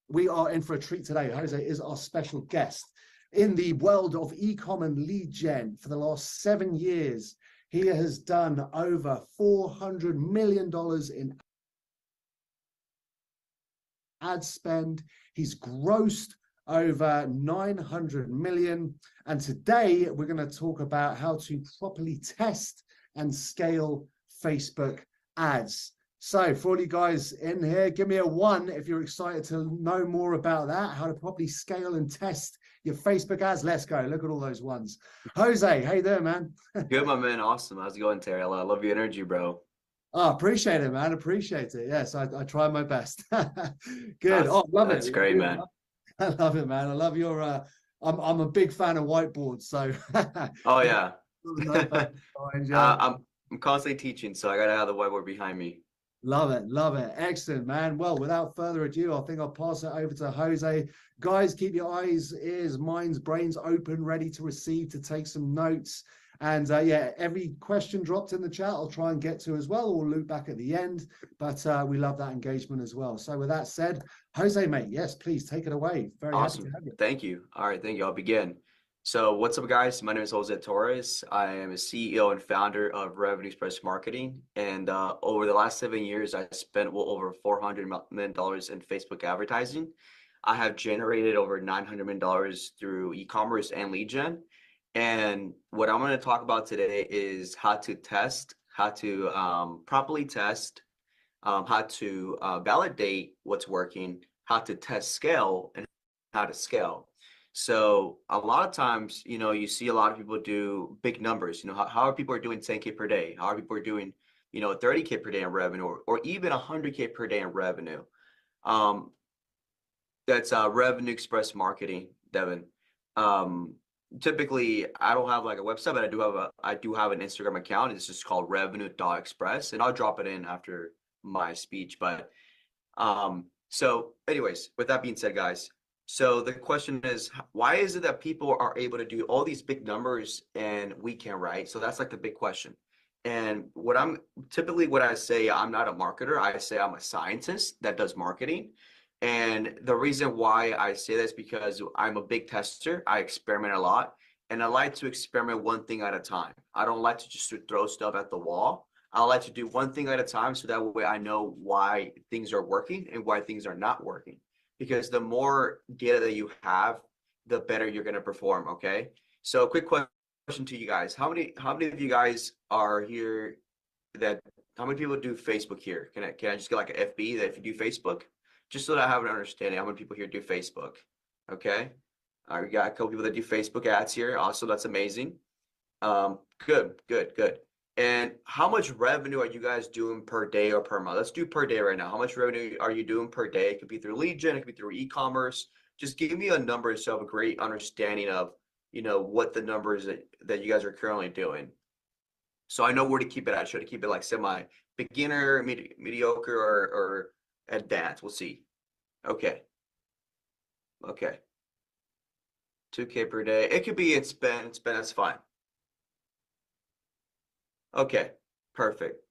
We are in for a treat today. Jose is our special guest. In the world of e-com and lead gen for the last 7 years, he has done over $400 million in ad spend. He's grossed over 900 million. And today we're going to talk about how to properly test and scale Facebook ads. So for all you guys in here, give me a 1 if you're excited to know more about that, how to properly scale and test your Facebook ads. Let's go. Look at all those ones. Jose, how you doing, man? Good, my man. Awesome. How's it going, Terry? I love your energy, bro. Oh, appreciate it, man. Appreciate it. Yes, I try my best. Good. Oh, love it. That's great, man. I love it, man. I love your I'm a big fan of whiteboards, so Oh yeah. yeah. I'm constantly teaching, so I gotta have the whiteboard behind me. Love it, love it. Excellent, man. Well, without further ado, I think I'll pass it over to Jose. Guys, keep your eyes, ears, minds, brains open, ready to receive, to take some notes. And yeah, every question dropped in the chat, I'll try and get to as well, or loop back at the end. But we love that engagement as well. So with that said, Jose, mate, yes, please take it away. Very happy Awesome. to have you. Thank you. All right, thank you. I'll begin. So what's up, guys? My name is Jose Torres. I am a CEO and founder of Revenue Express Marketing. And over the last 7 years, I spent well over $400 million in Facebook advertising. I have generated over $900 million through e-commerce and lead gen. And what I'm going to talk about today is how to test, how to properly test, how to validate what's working, how to test scale, and how to scale. So a lot of times, you see a lot of people do big numbers. How are people are doing 10K per day? How are people are doing, 30K per day in revenue, or even 100K per day in revenue? That's Revenue Express Marketing, Devin. Typically, I don't have like a website, but I do have an Instagram account. It's just called revenue.express, and I'll drop it in after my speech. But so anyways, with that being said, guys, so the question is, why is it that people are able to do all these big numbers and we can't, right? So that's like the big question. And what I say, I'm not a marketer. I say I'm a scientist that does marketing. And the reason why I say this is because I'm a big tester. I experiment a lot, and I like to experiment one thing at a time. I don't like to just throw stuff at the wall. I like to do one thing at a time, so that way I know why things are working and why things are not working. Because the more data that you have, the better you're going to perform. Okay. So quick question to you guys. How many of you guys are here how many people do Facebook here? Can I just get like an FB that if you do Facebook? Just so that I have an understanding how many people here do Facebook. Okay. All right, we got a couple people that do Facebook ads here. Also, that's amazing. Good. And how much revenue are you guys doing per day or per month? Let's do per day right now. How much revenue are you doing per day? It could be through lead gen, it could be through e-commerce. Just give me a number so I have a great understanding of, what the numbers that you guys are currently doing. So I know where to keep it at. Should I keep it like semi beginner, mediocre, or advanced? We'll see. Okay. 2K per day. It could be it's been, that's fine. Okay, perfect.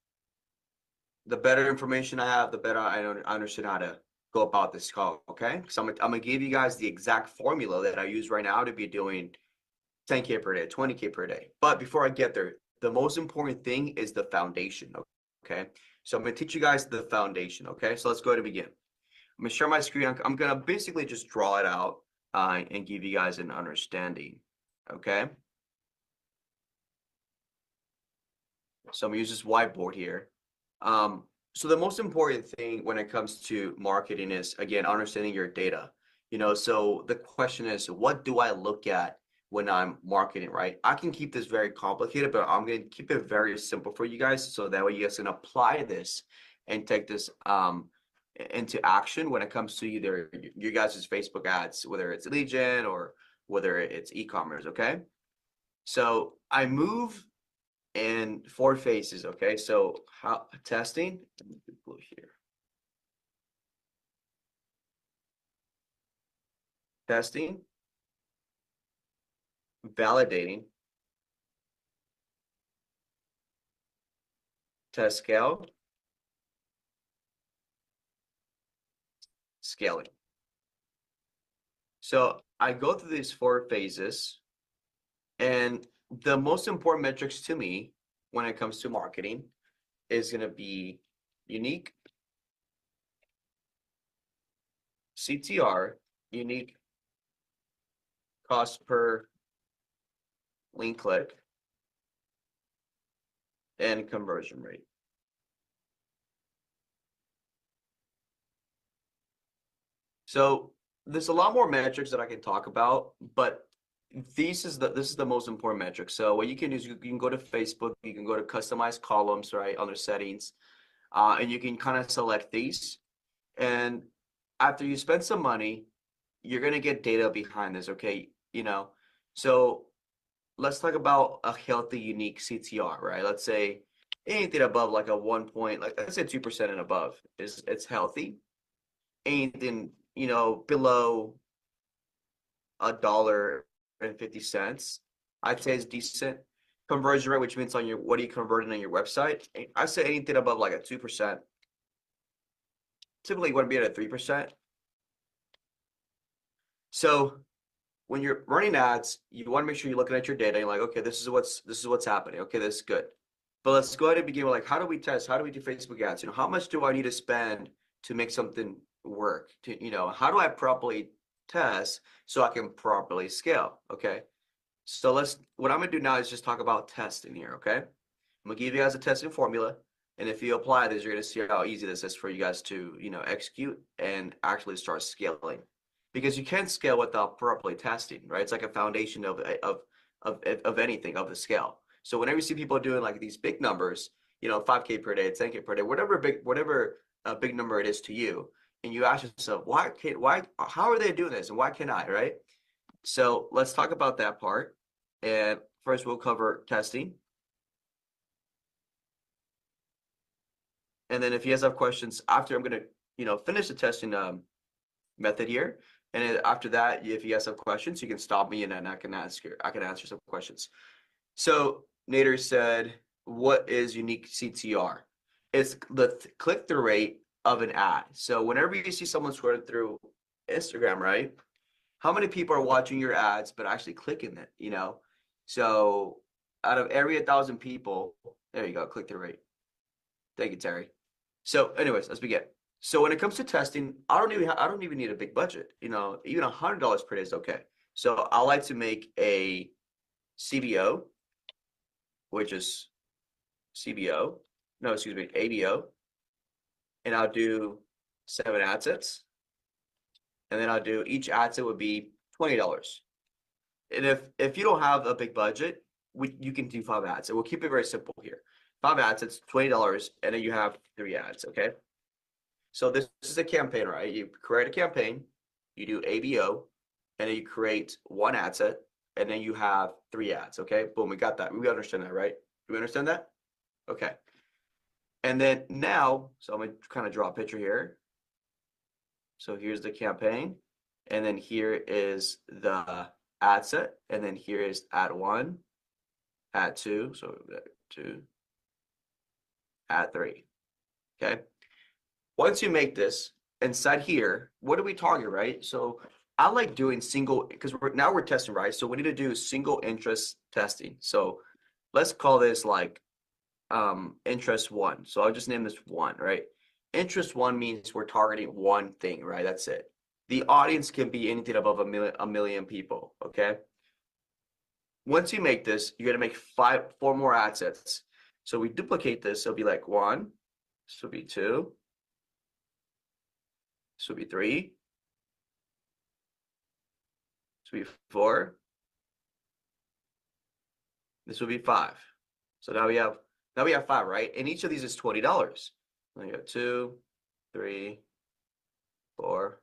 The better information I have, the better I understand how to go about this call, okay? So I'm gonna give you guys the exact formula that I use right now to be doing 10K per day, 20K per day. But before I get there, the most important thing is the foundation, okay? So I'm gonna teach you guys the foundation, okay? So let's go ahead and begin. I'm gonna share my screen. I'm gonna basically just draw it out and give you guys an understanding, okay? So I'm gonna use this whiteboard here. So the most important thing when it comes to marketing is, again, understanding your data. So the question is, what do I look at when I'm marketing, right? I can keep this very complicated, but I'm going to keep it very simple for you guys, so that way you guys can apply this and take this into action when it comes to either you guys' Facebook ads, whether it's lead gen or whether it's e-commerce, okay? So I move in 4 phases, okay? So how testing, let me do blue here. Testing, validating, test scale, scaling. So I go through these 4 phases, and the most important metrics to me when it comes to marketing is going to be unique CTR, unique cost per link click, and conversion rate. So there's a lot more metrics that I can talk about, but this is the most important metric. So what you can do is you can go to Facebook, you can go to customize columns, right, under settings, and you can kind of select these. And after you spend some money, you're gonna get data behind this, okay? So let's talk about a healthy, unique CTR, right? Let's say anything above like a 1 point, like let's say 2% and above it's healthy. Anything below $1.50, I'd say is decent. Conversion rate, which means on what are you converting on your website? I say anything above like a 2%. Typically, you want to be at a 3%. So when you're running ads, you want to make sure you're looking at your data. You're like, okay, this is what's happening. Okay, this is good. But let's go ahead and begin with like, how do we test? How do we do Facebook ads? How much do I need to spend to make something work? How do I properly test so I can properly scale? Okay. So what I'm gonna do now is just talk about testing here. Okay. I'm gonna give you guys a testing formula. And if you apply this, you're gonna see how easy this is for you guys to, execute and actually start scaling. Because you can't scale without properly testing, right? It's like a foundation of anything, of the scale. So whenever you see people doing like these big numbers, 5K per day, 10K per day, whatever big number it is to you, and you ask yourself, how are they doing this, and why can't I, right? So let's talk about that part. And first, we'll cover testing. And then if you guys have questions after, I'm gonna, finish the testing method here. And after that, if you guys have questions, you can stop me and then I can answer some questions. So Nader said, what is unique CTR? It's the click-through rate of an ad. So whenever you see someone scrolling through Instagram, right? How many people are watching your ads but actually clicking it, So out of every 1,000 people, there you go, click-through rate. Thank you, Terry. So anyways, let's begin. So when it comes to testing, I don't even need a big budget. Even $100 per day is okay. So I like to make a CBO, which is ABO, and I'll do 7 ad sets, and then I'll do each ad set would be $20. And if you don't have a big budget, you can do 5 ads. And we'll keep it very simple here. 5 ads, it's $20, and then you have 3 ads. Okay. So this is a campaign, right? You create a campaign, you do ABO, and then you create 1 ad set, and then you have 3 ads. Okay, boom, we got that. We understand that, right? Do we understand that? Okay. And then now, so I'm gonna kind of draw a picture here. So here's the campaign, and then here is the ad set, and then here is ad 1, ad 2, so 2, ad 3. Okay. Once you make this, inside here, what do we target, right? So I like doing single, because we're testing, right? So we need to do single interest testing. So let's call this like interest 1. So I'll just name this 1, right? Interest 1 means we're targeting one thing, right? That's it. The audience can be anything above a million people, okay? Once you make this, you're gonna make 4 more ad sets. So we duplicate this, it'll be like 1, this will be 2, this will be 3, this will be 4, this will be 5. So now we have 5, right? And each of these is $20. Then you have 2, 3, 4,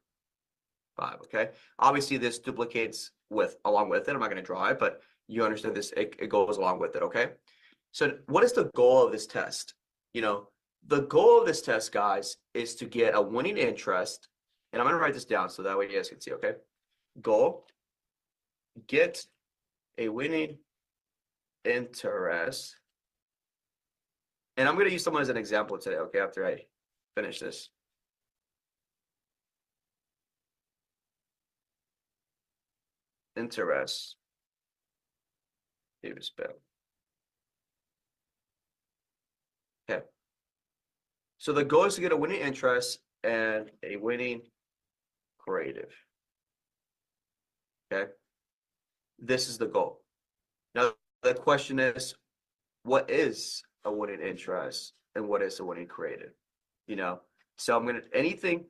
5. Okay. Obviously, this duplicates along with it. I'm not going to draw it, but you understand this. It goes along with it. Okay. So what is the goal of this test? The goal of this test, guys, is to get a winning interest. And I'm going to write this down so that way you guys can see. Okay. Goal: get a winning interest. And I'm going to use someone as an example today, okay, after I finish this. interest. Okay. So the goal is to get a winning interest and a winning creative. Okay. This is the goal. Now, the question is, what is a winning interest and what is a winning creative? So I'm going to, anything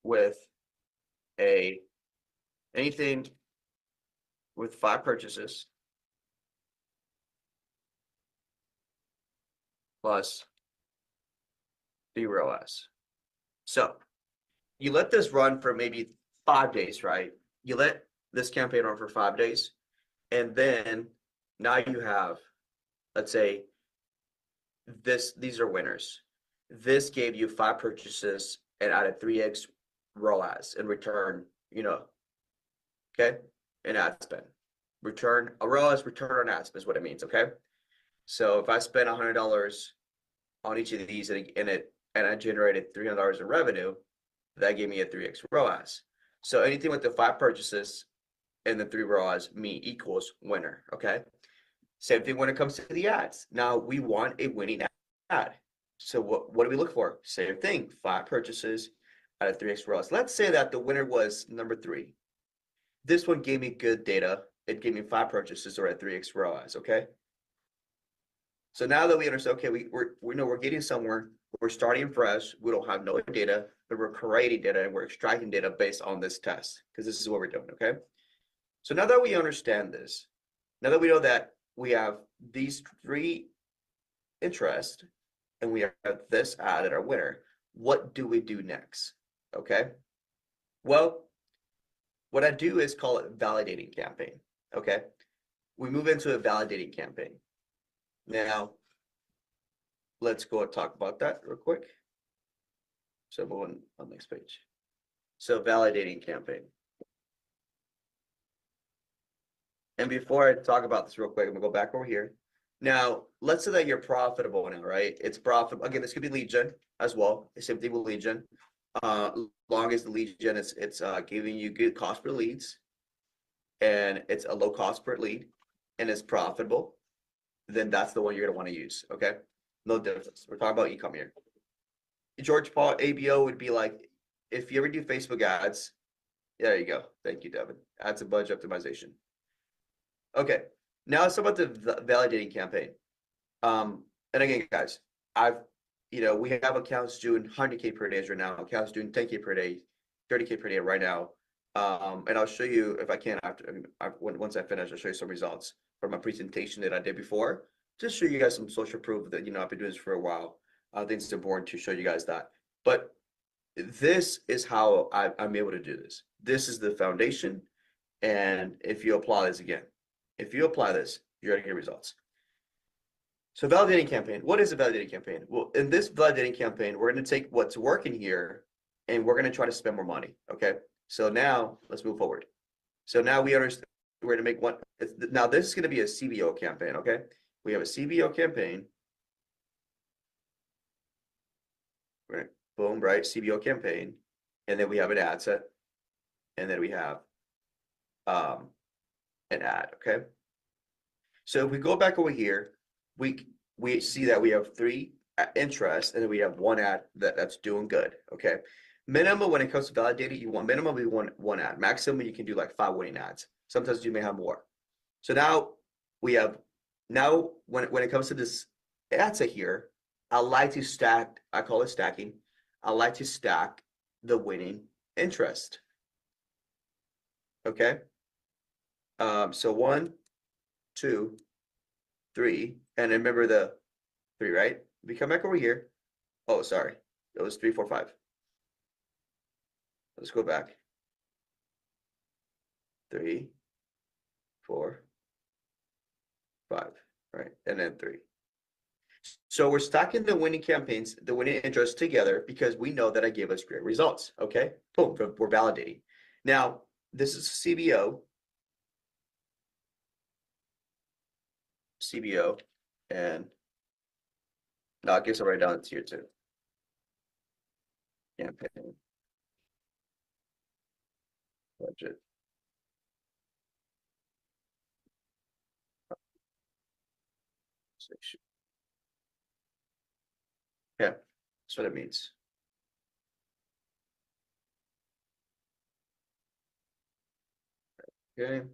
with 5 purchases plus 3 ROAS. So you let this run for maybe 5 days, right? You let this campaign run for 5 days, and then now you have, let's say, these are winners. This gave you 5 purchases and added 3x ROAS in return, okay? An ad spend. A ROAS, return on ad spend is what it means, okay? So if I spend $100 on each of these and I generated $300 in revenue, that gave me a 3x ROAS. So anything with the 5 purchases and the 3 ROAS equals winner, okay? Same thing when it comes to the ads. Now we want a winning ad. So what do we look for? Same thing, 5 purchases out of 3x ROAS. Let's say that the winner was number 3. This one gave me good data. It gave me 5 purchases or at 3x ROAS, okay? So now that we understand, okay, we know we're getting somewhere, we're starting fresh, we don't have no data, but we're creating data and we're extracting data based on this test, because this is what we're doing, okay? So now that we understand this, now that we know that we have these 3 interests and we have this ad at our winner, what do we do next, okay? Well, what I do is call it validating campaign, okay? We move into a validating campaign. Now, let's go and talk about that real quick. So move on the next page. So validating campaign. And before I talk about this real quick, I'm gonna go back over here. Now, let's say that you're profitable now, right? It's profitable. Again, this could be lead gen as well. The same thing with lead gen. Long as the lead gen it's giving you good cost per leads, and it's a low cost per lead, and it's profitable, then that's the one you're gonna want to use. Okay, no difference. We're talking about e-com here. George Paul ABO would be like, if you ever do Facebook ads, there you go. Thank you, Devin. Ads and budget optimization. Okay, now it's about the validating campaign. And again, guys, we have accounts doing 100K per day right now. Accounts doing 10K per day, 30K per day right now. And I'll show you if I can once I finish. I'll show you some results from my presentation that I did before. Just show you guys some social proof that I've been doing this for a while. I think it's important to show you guys that. But this is how I'm able to do this. This is the foundation. And if you apply this again, you're gonna get results. So validating campaign. What is a validating campaign? Well, in this validating campaign, we're going to take what's working here and we're going to try to spend more money. Okay. So now let's move forward. So now we understand we're going to make one. Now this is going to be a CBO campaign. Okay. We have a CBO campaign. Right. Boom. Right. CBO campaign. And then we have an ad set. And then we have an ad. Okay. So if we go back over here, we see that we have 3 interests and then we have 1 ad that's doing good. Okay. Minimum when it comes to validating, you want minimum we want 1 ad. Maximum you can do like 5 winning ads. Sometimes you may have more. So now we have when it comes to this ad set here, I like to stack, I call it stacking. I like to stack the winning interest. Okay. So 1, 2, 3, and remember the 3, right? We come back over here. Oh, sorry. It was 3, 4, 5. Let's go back. 3, 4, 5, right? And then 3. So we're stacking the winning campaigns, the winning interests together because we know that it gave us great results. Okay. Boom. We're validating. Now, this is CBO. And now I guess I'll write down it's here too. Campaign budget Yeah, that's what it means. Okay.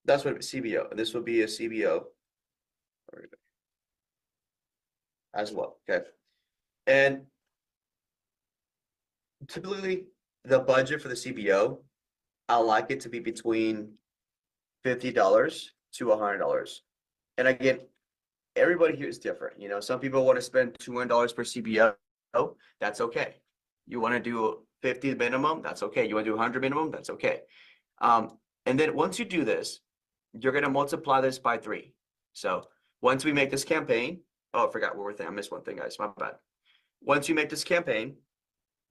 That's what CBO. This would be a CBO as well. Okay. And typically the budget for the CBO, I like it to be between $50 to $100. And again, everybody here is different. You know, some people want to spend $200 per CBO. That's okay. You want to do 50 minimum, that's okay. You want to do 100 minimum, that's okay. And then once you do this, you're going to multiply this by 3. So once we make this campaign, oh, I forgot one more thing. I missed one thing, guys. My bad. Once you make this campaign,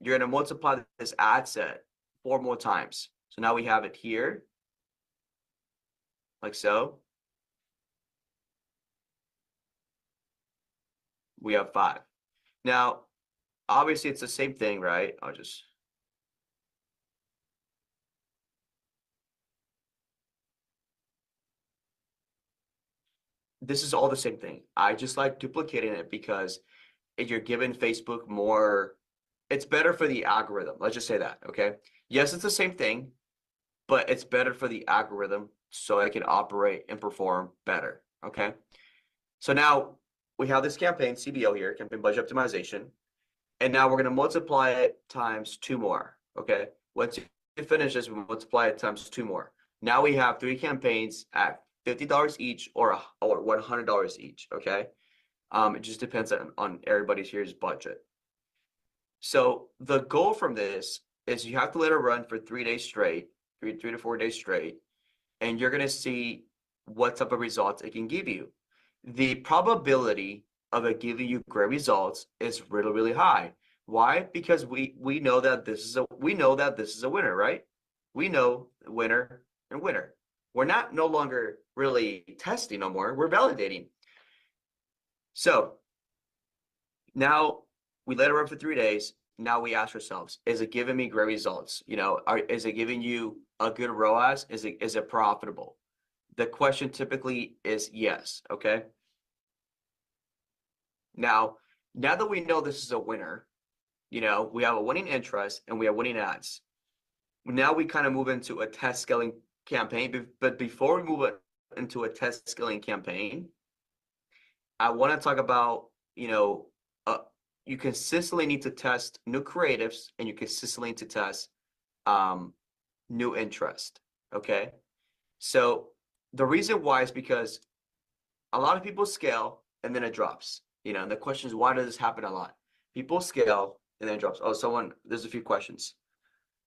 you're going to multiply this ad set 4 more times. So now we have it here, like so. We have 5. Now, obviously, it's the same thing, right? I'll just. This is all the same thing. I just like duplicating it because you're giving Facebook more, it's better for the algorithm. Let's just say that, okay? Yes, it's the same thing, but it's better for the algorithm so it can operate and perform better, okay? So now we have this campaign, CBO here, campaign budget optimization, and now we're going to multiply it times 2 more, okay? Once you finish this, we multiply it times 2 more. Now we have 3 campaigns at $50 each or $100 each, okay? It just depends on everybody's here's budget. So the goal from this is you have to let it run for 3 days straight, 3 to 4 days straight, and you're going to see what type of results it can give you. The probability of it giving you great results is really, really high. Why? Because we know that this is a winner, right? We know winner and winner. We're not no longer really testing no more. We're validating. So now we let it run for 3 days. Now we ask ourselves, is it giving me great results? You know, is it giving you a good ROAS? Is it profitable? The question typically is yes, okay? Now that we know this is a winner, you know, we have a winning interest and we have winning ads. Now we kind of move into a test scaling campaign. But before we move into a test scaling campaign, I want to talk about, you know, you consistently need to test new creatives and you consistently need to test new interest, okay? So the reason why is because a lot of people scale and then it drops, you know, and the question is, why does this happen a lot? People scale and then it drops. Oh, there's a few questions.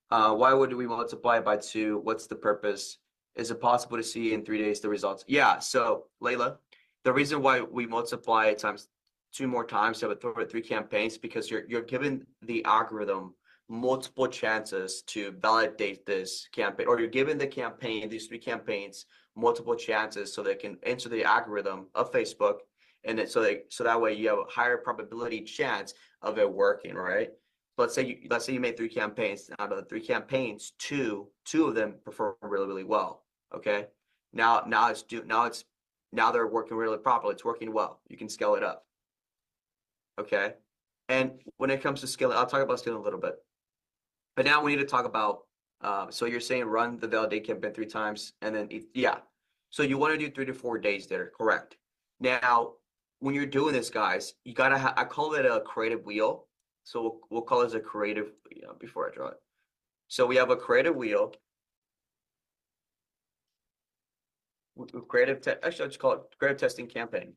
Why would we multiply it by 2? What's the purpose? Is it possible to see in 3 days the results? Yeah, so Layla, the reason why we multiply it times 2 more times to have 3 campaigns because you're giving the algorithm multiple chances to validate this campaign, or you're giving the campaign, these 3 campaigns, multiple chances so they can enter the algorithm of Facebook, and then so that way you have a higher probability chance of it working, right? Let's say you made 3 campaigns. Out of the 3 campaigns, two of them perform really, really well. Okay, now they're working really properly. It's working well. You can scale it up. Okay, and when it comes to scaling, I'll talk about scaling a little bit. But now we need to talk about. So you're saying run the validate campaign 3 times, and then yeah. So you want to do 3 to 4 days there, correct? Now, when you're doing this, guys, you gotta I call it a creative wheel. So we'll call it a creative, you know, before I draw it. So we have a creative wheel. Actually, I'll just call it creative testing campaign.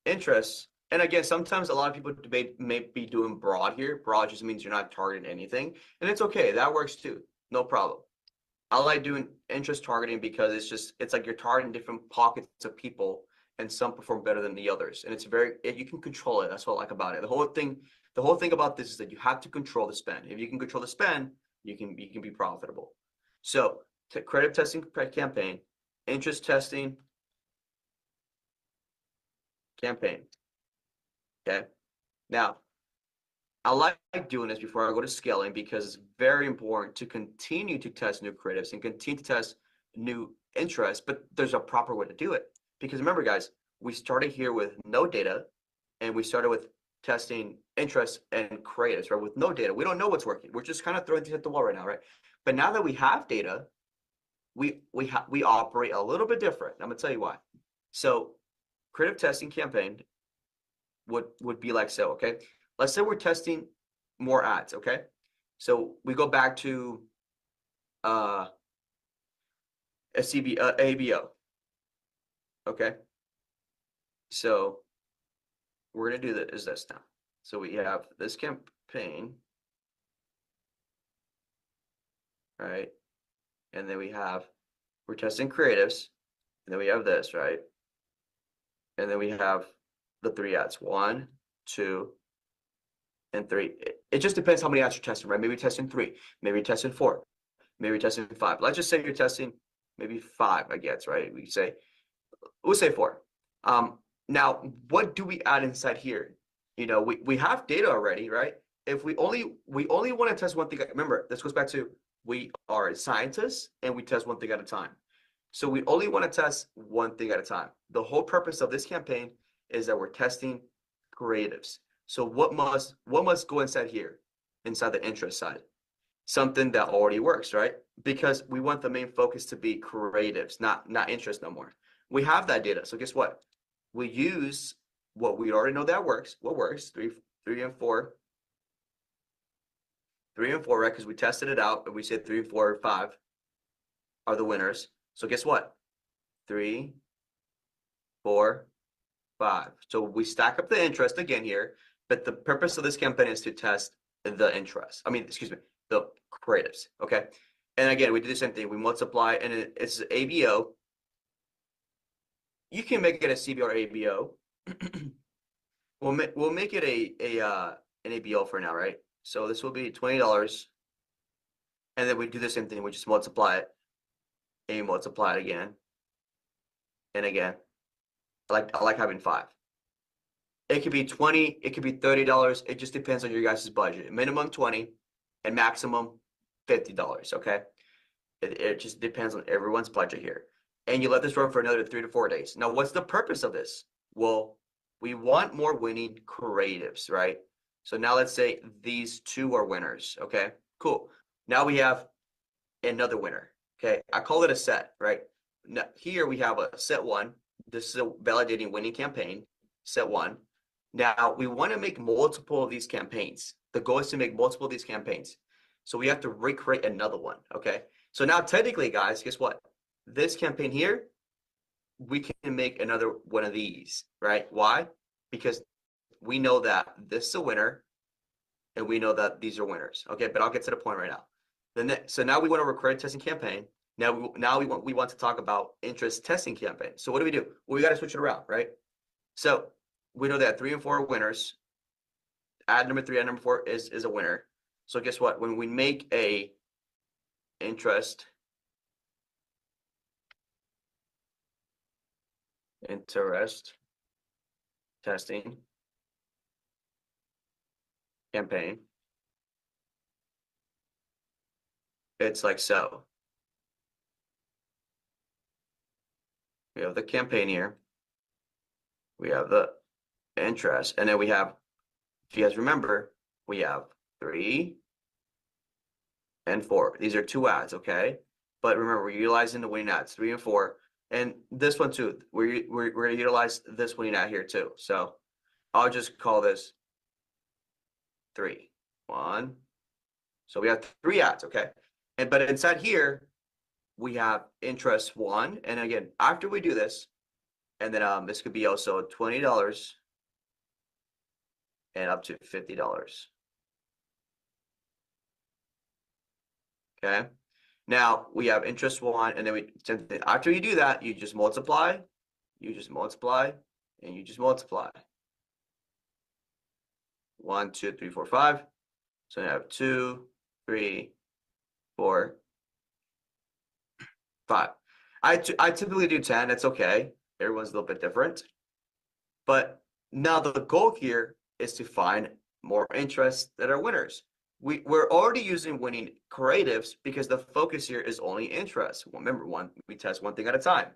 Interests. And again, sometimes a lot of people may be doing broad here. Broad just means you're not targeting anything. And it's okay. That works too. No problem. I like doing interest targeting because it's like you're targeting different pockets of people and some perform better than the others. And you can control it. That's what I like about it. The whole thing about this is that you have to control the spend. If you can control the spend, you can be profitable. So creative testing campaign, interest testing campaign. Okay. Now, I like doing this before I go to scaling because it's very important to continue to test new creatives and continue to test new interest, but there's a proper way to do it. Because remember, guys, we started here with no data, and we started with testing interest and creatives, right? With no data, we don't know what's working. We're just kind of throwing things at the wall right now, right? But now that we have data, we operate a little bit different. I'm gonna tell you why. So, creative testing campaign would be like so. Okay, let's say we're testing more ads. Okay, so we go back to a ABO. Okay, so we're gonna do this now. So we have this campaign, right? And then we're testing creatives, and then we have this, right? And then we have the 3 ads, 1, 2, and 3. It just depends how many ads you're testing, right? Maybe you're testing 3, maybe you're testing 4, maybe you're testing 5. Let's just say you're testing maybe 5, I guess, right? We'll say 4. Now, what do we add inside here? You know, we have data already, right? If we only want to test one thing, remember, this goes back to we are scientists and we test one thing at a time. So we only want to test one thing at a time. The whole purpose of this campaign is that we're testing creatives. So what must go inside here, inside the interest side? Something that already works, right? Because we want the main focus to be creatives, not interest no more. We have that data. So guess what? We use what we already know that works. What works? 3 and 4. 3 and 4, right? Because we tested it out and we said 3, 4, 5 are the winners. So guess what? 3, 4, 5. So we stack up the interest again here, but the purpose of this campaign is to test the interest. The creatives. Okay. And again, we do the same thing. We multiply, and it's ABO. You can make it a CBO or ABO. We'll make it an ABO for now, right? So this will be $20, and then we do the same thing. We just multiply it, and multiply it again, and again. I like having 5. It could be 20. It could be $30. It just depends on your guys' budget. Minimum 20, and maximum $50. Okay. It just depends on everyone's budget here. And you let this run for another 3 to 4 days. Now, what's the purpose of this? Well, we want more winning creatives, right? So now let's say these 2 are winners. Okay, cool. Now we have another winner. Okay, I call it a set, right? Now here we have a set 1. This is a validating winning campaign, set 1. Now we want to make multiple of these campaigns. The goal is to make multiple of these campaigns. So we have to recreate another one. Okay, so now technically, guys, guess what? This campaign here, we can make another one of these, right? Why? Because we know that this is a winner, and we know that these are winners. Okay, but I'll get to the point right now. So now we want to recruit a testing campaign. Now we want to talk about interest testing campaign. So what do? Well, we got to switch it around, right? So we know that 3 and 4 are winners. Ad number 3, ad number 4 is a winner. So guess what? When we make a interest testing campaign, it's like so. We have the campaign here. We have the interest. And then we have, if you guys remember, we have 3 and 4. These are 2 ads, okay? But remember, we're utilizing the winning ads, 3 and 4. And this one too, we're going to utilize this winning ad here too. So I'll just call this 3. 1. So we have 3 ads, okay? But inside here, we have interest 1. And again, after we do this, and then this could be also $20 and up to $50. Okay. Now we have interest 1, and then after you do that, you just multiply, and you just multiply. 1, 2, 3, 4, 5. So you have 2, 3, 4, 5. I typically do 10. That's okay. Everyone's a little bit different. But now the goal here is to find more interests that are winners. we're already using winning creatives because the focus here is only interest. Well, remember, we test one thing at a time.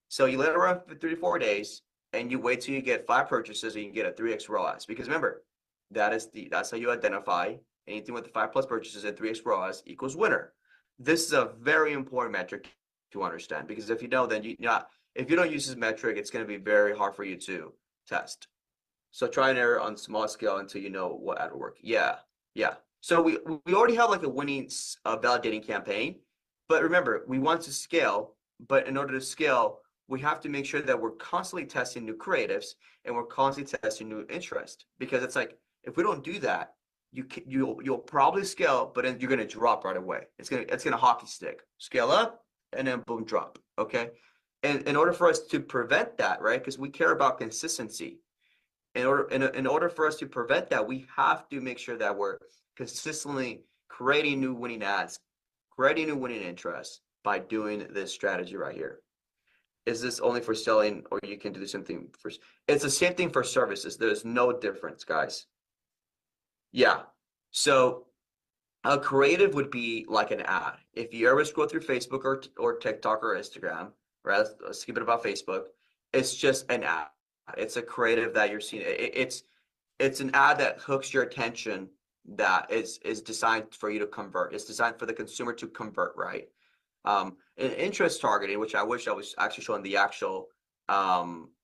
So you let it run for 3 to 4 days, and you wait till you get 5 purchases, and you can get a 3x ROAS. Because remember, that's how you identify anything with the 5+ purchases and 3x ROAS equals winner. This is a very important metric to understand, because if you don't, then if you don't use this metric, it's going to be very hard for you to test. So try and error on small scale until you know what ad will work. Yeah. So we already have like a winning validating campaign, but remember, we want to scale. But in order to scale, we have to make sure that we're constantly testing new creatives and we're constantly testing new interest, because it's like, if we don't do that, you'll probably scale, but then you're going to drop right away. It's gonna hockey stick, scale up and then boom, drop. Okay. And in order for us to prevent that, right? Because we care about consistency. In order for us to prevent that, we have to make sure that we're consistently creating new winning ads, creating new winning interest by doing this strategy right here. Is this only for selling, or you can do the same thing for? It's the same thing for services. There's no difference, guys. Yeah. So a creative would be like an ad. If you ever scroll through Facebook or TikTok or Instagram, right? Let's keep it about Facebook. It's just an ad. It's a creative that you're seeing. It's an ad that hooks your attention, that is designed for you to convert. It's designed for the consumer to convert, right? And interest targeting, which I wish I was actually showing the actual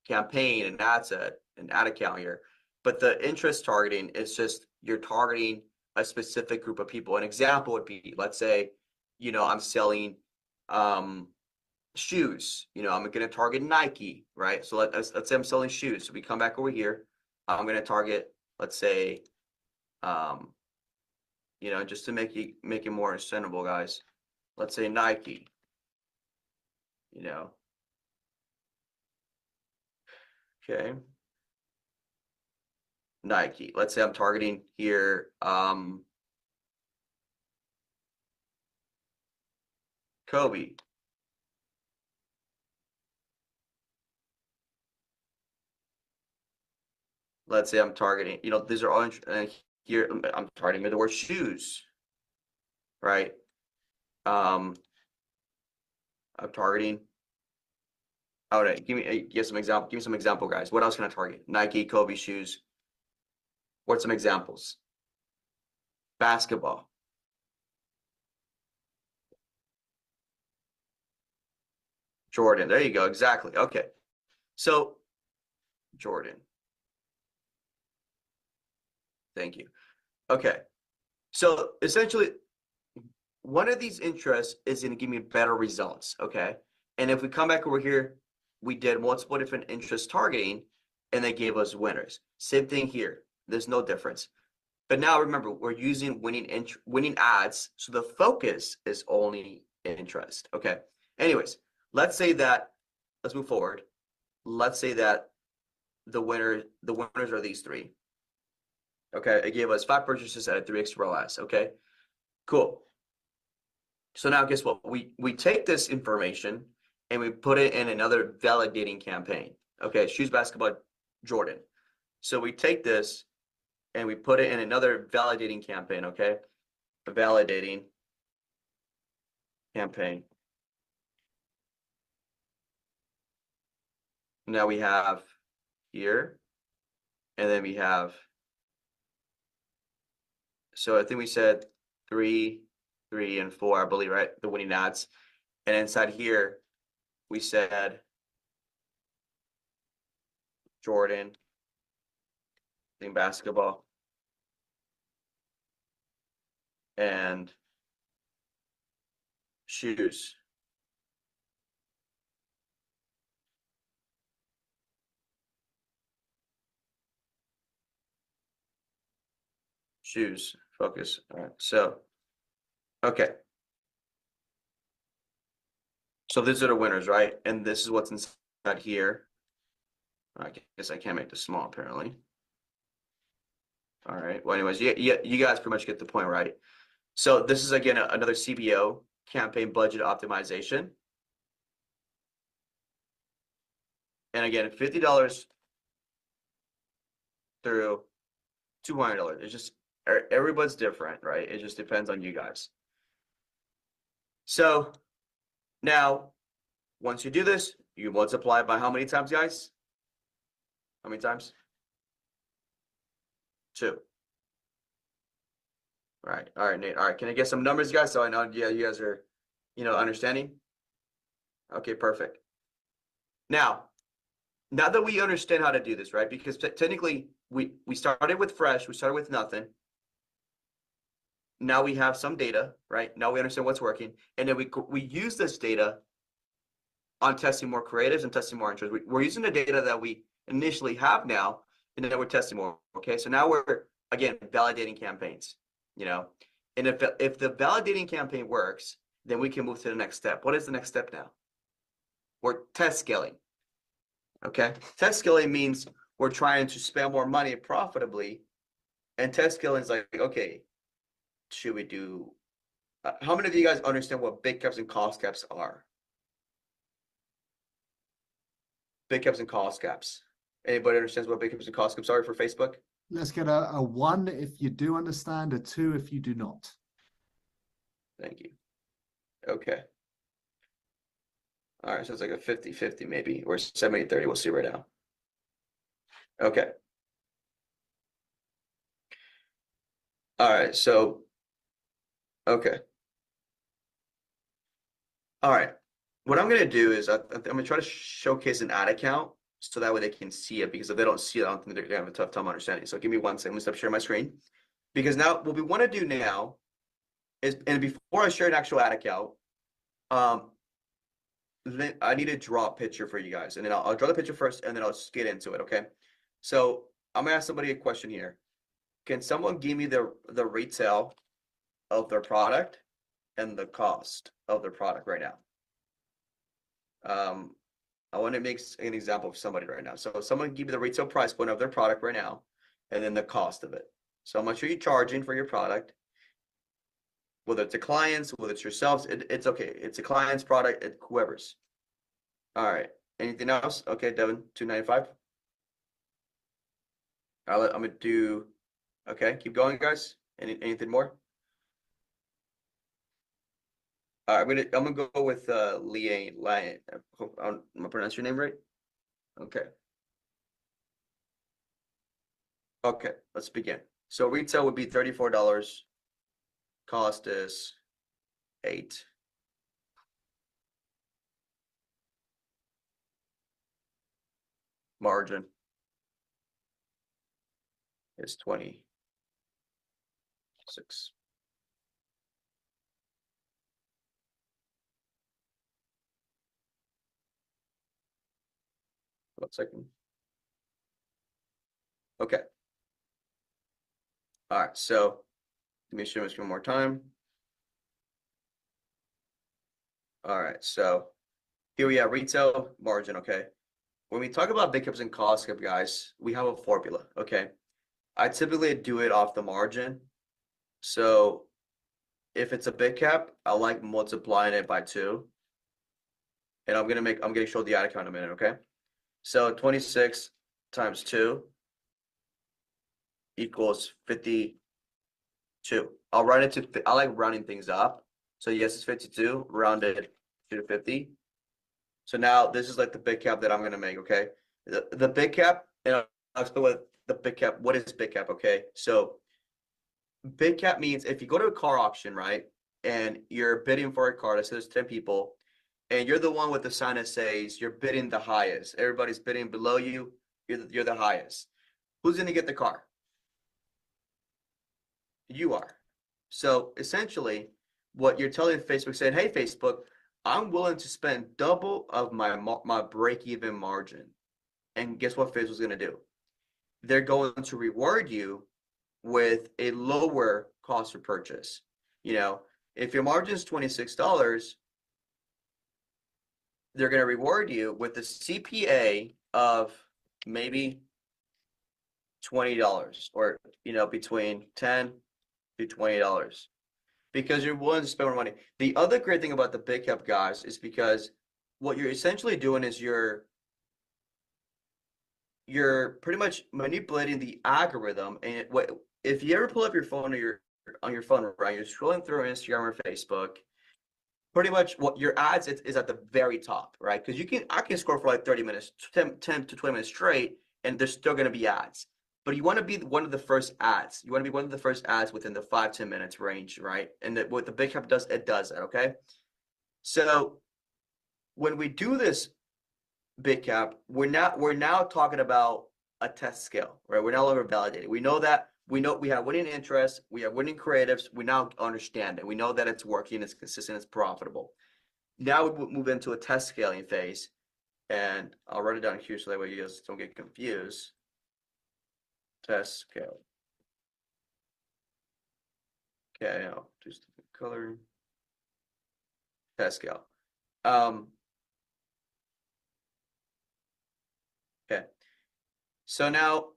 campaign and ad set and ad account here. But the interest targeting is just you're targeting a specific group of people. An example would be, let's say, I'm selling shoes. I'm going to target Nike, right? So let's say I'm selling shoes. So we come back over here. I'm going to target, let's say, just to make it more understandable, guys. Let's say Nike. Okay. Nike. Let's say I'm targeting here Kobe. Let's say I'm targeting, these are all here I'm targeting the word shoes, right? I'm targeting. All right, give some example, guys. What else can I target? Nike, Kobe shoes. What's some examples? Basketball. Jordan. There you go. Exactly. Okay. So Jordan. Thank you. Okay. So essentially, one of these interests is going to give me better results. Okay. And if we come back over here, we did multiple different interest targeting and they gave us winners. Same thing here. There's no difference. But now remember, we're using winning ads. So the focus is only interest. Okay. Anyways, let's move forward. Let's say that the winners are these three. Okay. It gave us 5 purchases at a 3x ROAS. Okay. Cool. So now guess what? We take this information and we put it in another validating campaign. Okay. Shoes, basketball, Jordan. So we take this and we put it in another validating campaign. Okay. A validating campaign. Now we have here, and then we have, so I think we said 3, 3, and 4, I believe, right? The winning ads. And inside here, we said Jordan, in basketball, and shoes. Shoes, focus. All right. So, okay. So these are the winners, right? And this is what's inside here. I guess I can't make this small, apparently. All right. Well, anyways, you guys pretty much get the point, right? So this is, again, another CBO, campaign budget optimization. And again, $50 through $200. It's just everybody's different, right? It just depends on you guys. So now, once you do this, you multiply by how many times, guys? How many times? 2. Right. All right, Nate. All right. Can I get some numbers, guys? So I know, yeah, you guys are, understanding. Okay, perfect. Now that we understand how to do this, right? Because technically, we started with fresh. We started with nothing. Now we have some data, right? Now we understand what's working, and then we use this data on testing more creatives and testing more interests. We're using the data that we initially have now, and then we're testing more. Okay, so now we're again validating campaigns. And if the validating campaign works, then we can move to the next step. What is the next step now? We're test scaling. Okay, test scaling means we're trying to spend more money profitably, and test scaling is like, okay, should we do? How many of you guys understand what big caps and cost caps are? Big caps and cost caps. Anybody understands what big caps and cost caps are for Facebook? Let's get a 1 if you do understand, a 2 if you do not. Thank you. Okay. All right, so it's like a 50-50 maybe, or 70-30. We'll see right now. Okay. All right, so, okay. All right. What I'm going to do is I'm going to try to showcase an ad account so that way they can see it, because if they don't see it, I don't think they're going to have a tough time understanding. So give me 1 second. Let me stop sharing my screen. Because now what we want to do now is, and before I share an actual ad account, then I need to draw a picture for you guys, and then I'll draw the picture first, and then I'll just get into it. Okay. So I'm gonna ask somebody a question here. Can someone give me the retail of their product and the cost of their product right now? I want to make an example of somebody right now. So someone give me the retail price point of their product right now, and then the cost of it. So how much are you charging for your product? Whether it's a client's, whether it's yourselves, it's okay. It's a client's product, whoever's. All right. Anything else? Okay, Devin, $295. I'm gonna do. Okay, keep going, guys. Anything more? All right, I'm gonna go with Liane. I hope I'm gonna pronounce your name right. Okay. Okay, let's begin. So retail would be $34. Cost is $8. Margin is 26. One second. Okay. All right, so let me show this one more time. All right, so here we have retail margin, okay? When we talk about big caps and cost cap, guys, we have a formula, okay? I typically do it off the margin. So if it's a big cap, I like multiplying it by 2. And I'm gonna show the ad account in a minute, okay? So 26 times 2 equals 52. I like rounding things up. So yes, it's 52, rounded to 50. So now this is like the big cap that I'm gonna make, okay? The big cap, and I'll explain what the big cap, what is big cap, okay? So big cap means if you go to a car auction, right? And you're bidding for a car, let's say there's 10 people, and you're the one with the sign that says you're bidding the highest. Everybody's bidding below you, you're the highest. Who's gonna get the car? You are. So essentially, what you're telling Facebook, saying, hey, Facebook, I'm willing to spend double of my break-even margin. And guess what Facebook's going to do? They're going to reward you with a lower cost of purchase. If your margin is $26, they're going to reward you with a CPA of maybe $20, or between $10 to $20, because you're willing to spend more money. The other great thing about the big cap, guys, is because what you're essentially doing is you're pretty much manipulating the algorithm, and if you ever pull up your phone or your phone, right, you're scrolling through Instagram or Facebook, pretty much what your ads is at the very top, right? Because I can scroll for like 30 minutes, 10 to 20 minutes straight, and there's still going to be ads. But you want to be one of the first ads. You want to be one of the first ads within the 5-10 minutes range, right? And what the big cap does, it does that, okay? So when we do this big cap, we're now talking about a test scale, right? We're no longer validated. We know we have winning interests, we have winning creatives. We now understand it. We know that it's working, it's consistent, it's profitable. Now we move into a test scaling phase, and I'll write it down here so that way you guys don't get confused. Test scale. Okay, I'll just color. Test scale. Okay. So now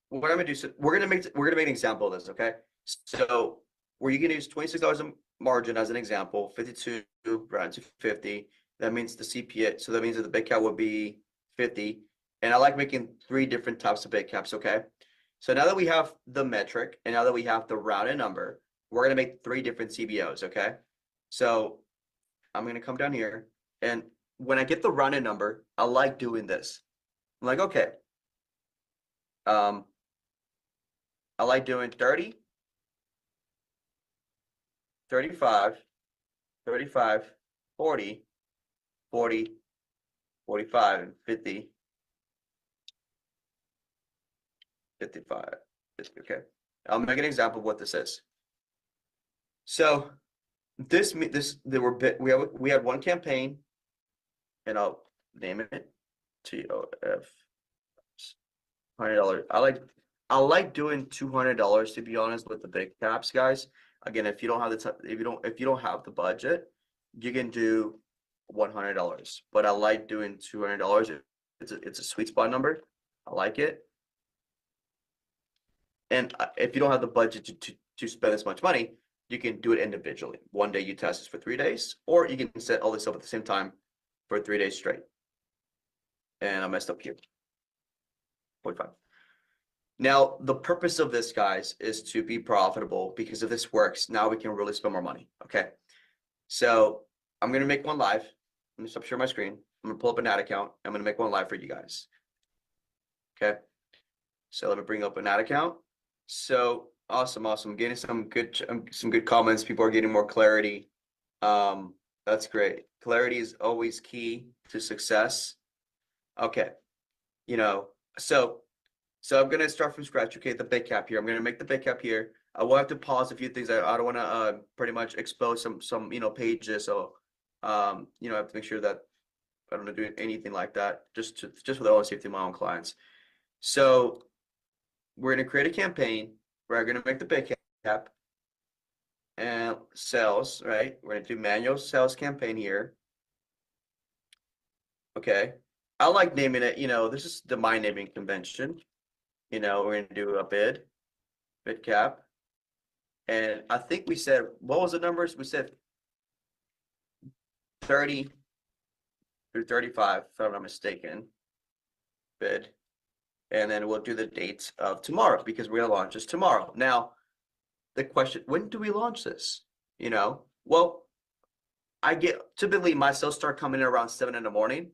what I'm gonna do, so we're gonna make an example of this, okay? So where you can use $26 a margin as an example, 52 round to 50. That means the CPA, so that means that the big cap would be 50. And I like making 3 different types of big caps, okay? So now that we have the metric and now that we have the rounded number, we're gonna make 3 different CBOs, okay? So I'm gonna come down here, and when I get the rounded number, I like doing this. I'm like, okay, I like doing 30, 35, 35, 40, 40, 45, and 50, 55, 50, okay. I'll make an example of what this is. So we had one campaign, and I'll name it TOF $100. I like doing $200, to be honest, with the big caps, guys. Again, if you don't have if you don't have the budget, you can do $100. But I like doing $200. It's a sweet spot number. I like it. And if you don't have the budget to spend this much money, you can do it individually. One day you test this for 3 days, or you can set all this up at the same time for 3 days straight. And I messed up here. 45. Now, the purpose of this, guys, is to be profitable, because if this works, now we can really spend more money, okay? So I'm going to make one live. Let me stop sharing my screen. I'm going to pull up an ad account. I'm going to make one live for you guys, okay? So let me bring up an ad account. So awesome. I'm getting some good comments. People are getting more clarity. That's great. Clarity is always key to success. Okay. So I'm gonna start from scratch. Okay, the big cap here. I'm gonna make the big cap here. I will have to pause a few things. I don't want to pretty much expose some pages. So I have to make sure that I don't do anything like that. Just for the own safety of my own clients. So we're gonna create a campaign. We're gonna make the big cap and sales. Right. We're gonna do manual sales campaign here. Okay. I like naming it. This is the my naming convention. We're going to do a bid cap. And I think we said, what was the numbers? We said 30 through 35, if I'm not mistaken, bid. And then we'll do the dates of tomorrow, because we're going to launch this tomorrow. Now, the question, when do we launch this? Well, typically my sales start coming in around 7 in the morning.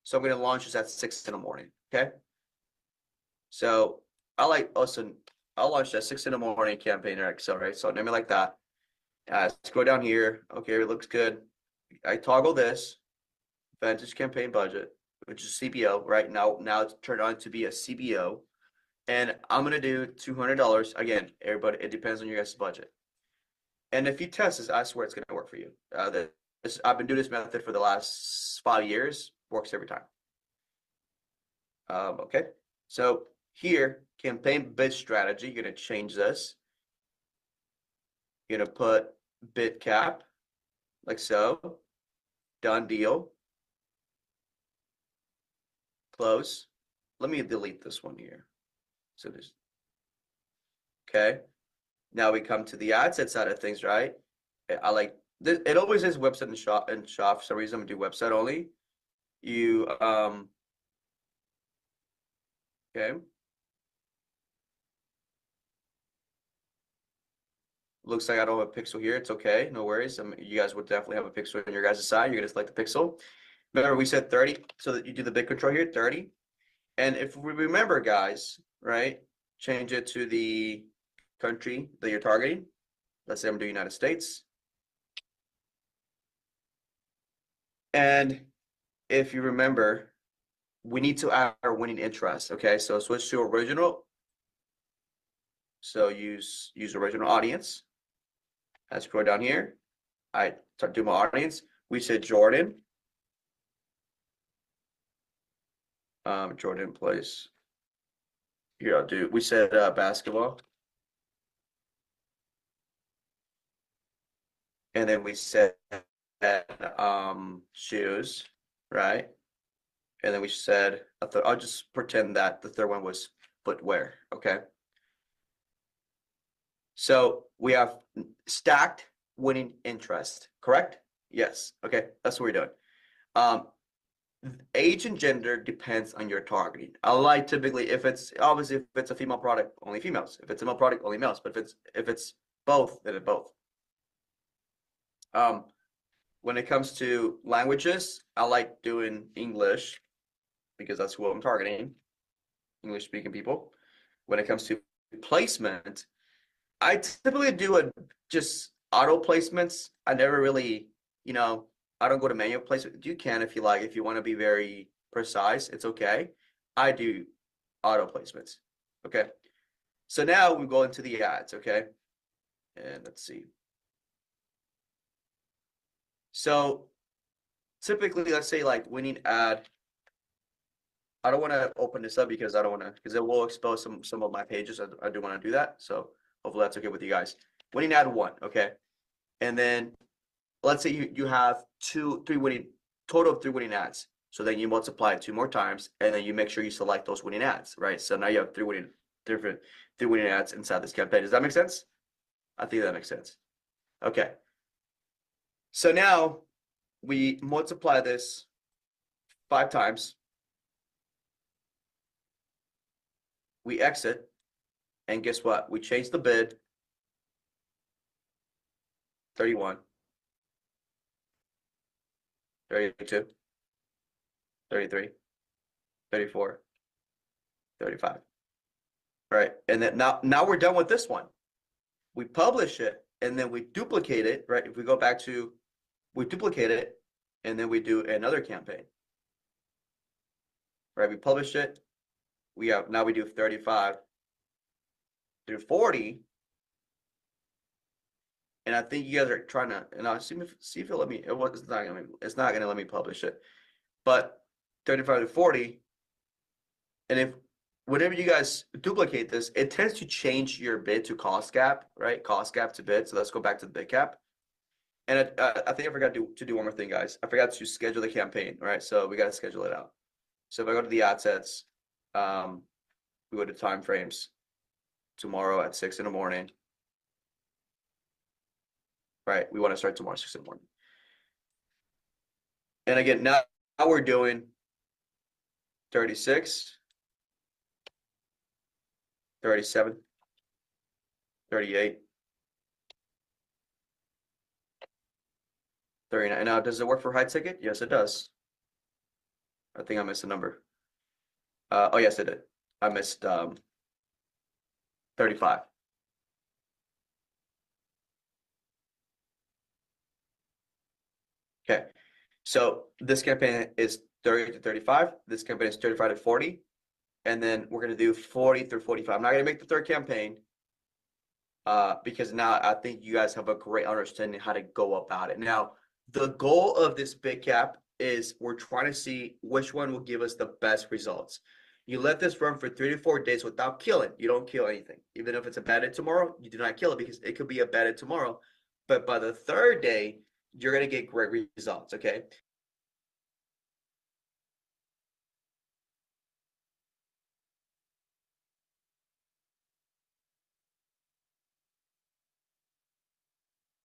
So I'm going to launch this at 6 in the morning. Okay. So I'll launch that 6 in the morning campaign or Excel, right? So name it like that. Let's go down here. Okay, it looks good. I toggle this Vantage campaign budget, which is CBO, right? Now it's turned on to be a CBO. And I'm going to do $200. Again, everybody, it depends on your guys' budget. And if you test this, I swear it's going to work for you. I've been doing this method for the last 5 years. Works every time. Okay. So here, campaign bid strategy, you're going to change this. You're going to put bid cap, like so. Done deal. Close. Let me delete this one here. So there's, okay. Now we come to the ad set side of things, right? I like this. It always is website and shop. For some reason, I'm going to do website only. Okay. looks like I don't have a pixel here. It's okay, no worries. You guys would definitely have a pixel on your guys' side. You're gonna select the pixel. Remember, we said 30, so that you do the bit control here, 30. And if we remember, guys, right, change it to the country that you're targeting. Let's say I'm doing United States. And if you remember, we need to add our winning interest. Okay, so switch to original. So use original audience. I scroll down here. I start doing my audience. We said Jordan. Jordan plays. Here I'll do. We said basketball. And then we said shoes, right? And then we said I'll just pretend that the third one was footwear. Okay. So we have stacked winning interest, correct? Yes. Okay, that's what we're doing. Age and gender depends on your targeting. I like typically if it's a female product, only females. If it's a male product, only males. But if it's both, then it's both. When it comes to languages, I like doing English because that's who I'm targeting, English speaking people. When it comes to placement, I typically do just auto placements. I never really, I don't go to manual placement. You can if you like. If you want to be very precise, it's okay. I do auto placements. Okay. So now we go into the ads. Okay. And let's see. So typically, let's say like winning ad. I don't want to open this up because it will expose some of my pages. I do want to do that. So hopefully that's okay with you guys. Winning ad 1, okay? And then let's say you have total of 3 winning ads. So then you multiply it 2 more times, and then you make sure you select those winning ads, right? So now you have 3 winning ads inside this campaign. Does that make sense? I think that makes sense. Okay. So now we multiply this 5 times. We exit, and guess what? We change the bid. 31, 32, 33, 34, 35. All right, and then now we're done with this one. We publish it, and then we duplicate it, right? If we go back to, we duplicate it, and then we do another campaign. Right, we publish it. Now we do 35 through 40. And I think you guys are trying to, and I'll see if it'll let me, it's not gonna let me publish it. But 35 to 40, and whenever you guys duplicate this, it tends to change your bid to cost gap, right? Cost gap to bid. So let's go back to the bid cap. And I think I forgot to do one more thing, guys. I forgot to schedule the campaign, right? So we got to schedule it out. So if I go to the ad sets, we go to time frames tomorrow at 6 in the morning. Right, we want to start tomorrow 6 in the morning. And again, now we're doing 36, 37, 38, 39. Now, does it work for high ticket? Yes, it does. I think I missed a number. Oh, yes, it did. I missed 35. Okay, so this campaign is 30 to 35. This campaign is 35 to 40. And then we're going to do 40 through 45. I'm not going to make the third campaign because now I think you guys have a great understanding how to go about it. Now, the goal of this bid cap is we're trying to see which one will give us the best results. You let this run for 3 to 4 days without killing. You don't kill anything. Even if it's a bad day tomorrow, you do not kill it because it could be a bad day tomorrow. But by the 3rd day, you're going to get great results, okay?